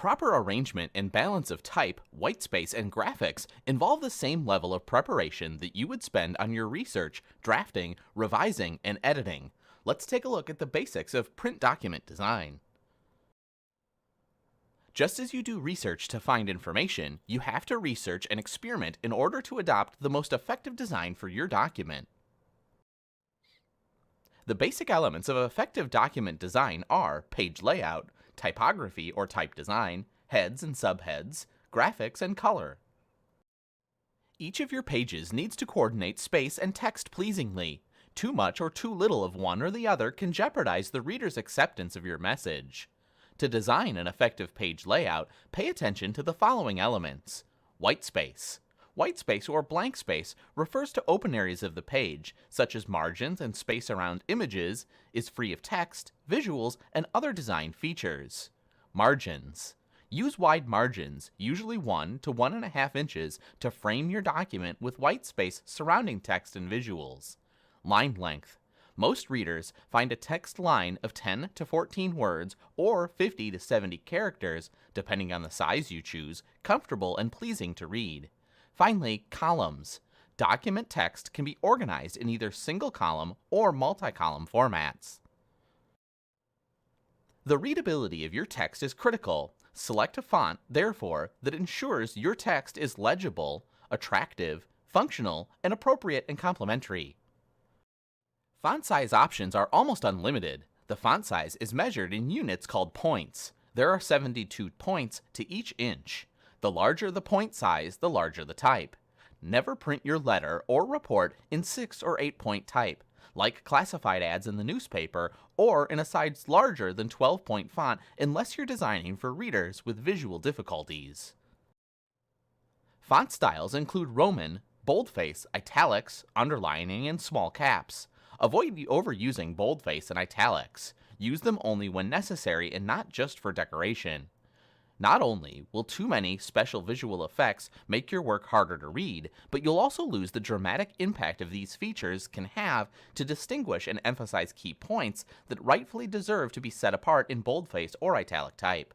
proper arrangement and balance of type, whitespace, and graphics involve the same level of preparation that you would spend on your research, drafting, revising, and editing. Let's take a look at the basics of print document design. Just as you do research to find information, you have to research and experiment in order to adopt the most effective design for your document. The basic elements of effective document design are page layout, typography or type design, heads and subheads, graphics, and color. Each of your pages needs to coordinate space and text pleasingly. Too much or too little of one or the other can jeopardize the reader's acceptance of your message. To design an effective page layout, pay attention to the following elements. Whitespace. Whitespace or blank space refers to open areas of the page, such as margins and space around images, is free of text, visuals, and other design features. Margins. Use wide margins, usually 1 to 1.5 inches, to frame your document with white space surrounding text and visuals. Line length. Most readers find a text line of 10 to 14 words or 50 to 70 characters, depending on the size you choose, comfortable and pleasing to read. Finally, columns. Document text can be organized in either single column or multi-column formats. The readability of your text is critical. Select a font, therefore, that ensures your text is legible, attractive, functional, and appropriate and complementary. Font size options are almost unlimited. The font size is measured in units called points. There are 72 points to each inch. The larger the point size, the larger the type. Never print your letter or report in 6 or 8 point type, like classified ads in the newspaper, or in a size larger than 12-point font unless you're designing for readers with visual difficulties. Font styles include Roman, boldface, italics, underlining, and small caps. Avoid overusing boldface and italics. Use them only when necessary and not just for decoration. Not only will too many special visual effects make your work harder to read, but you'll also lose the dramatic impact of these features can have to distinguish and emphasize key points that rightfully deserve to be set apart in boldface or italic type.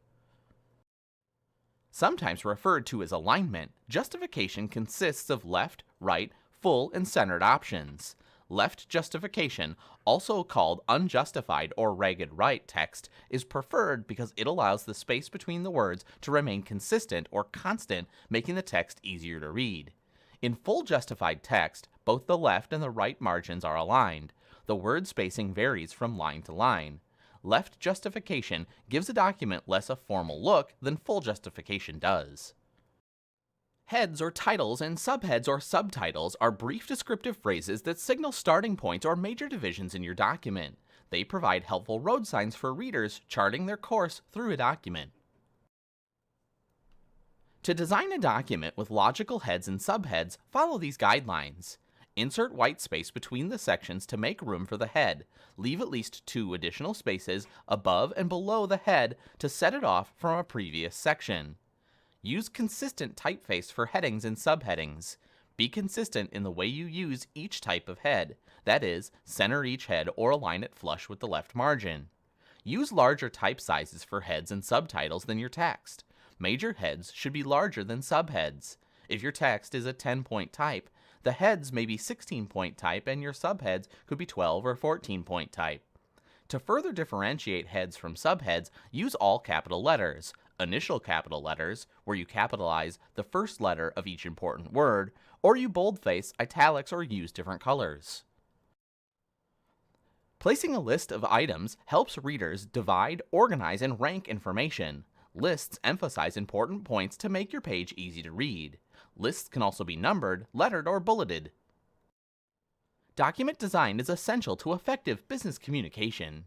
Sometimes referred to as alignment, justification consists of left, right, full, and centered options. Left justification, also called unjustified or ragged right text, is preferred because it allows the space between the words to remain consistent or constant, making the text easier to read. In full justified text, both the left and the right margins are aligned. The word spacing varies from line to line. Left justification gives a document less a formal look than full justification does. Heads or titles and subheads or subtitles are brief descriptive phrases that signal starting points or major divisions in your document. They provide helpful road signs for readers charting their course through a document. To design a document with logical heads and subheads, follow these guidelines. Insert white space between the sections to make room for the head. Leave at least 2 additional spaces above and below the head to set it off from a previous section. Use consistent typeface for headings and subheadings. Be consistent in the way you use each type of head. That is, center each head or align it flush with the left margin. Use larger type sizes for heads and subtitles than your text. Major heads should be larger than subheads. If your text is a 10-point type, the heads may be 16-point type and your subheads could be 12 or 14-point type. To further differentiate heads from subheads, use all capital letters. Initial capital letters, where you capitalize the first letter of each important word, or you boldface, italics, or use different colors. Placing a list of items helps readers divide, organize, and rank information. Lists emphasize important points to make your page easy to read. Lists can also be numbered, lettered, or bulleted. Document design is essential to effective business communication.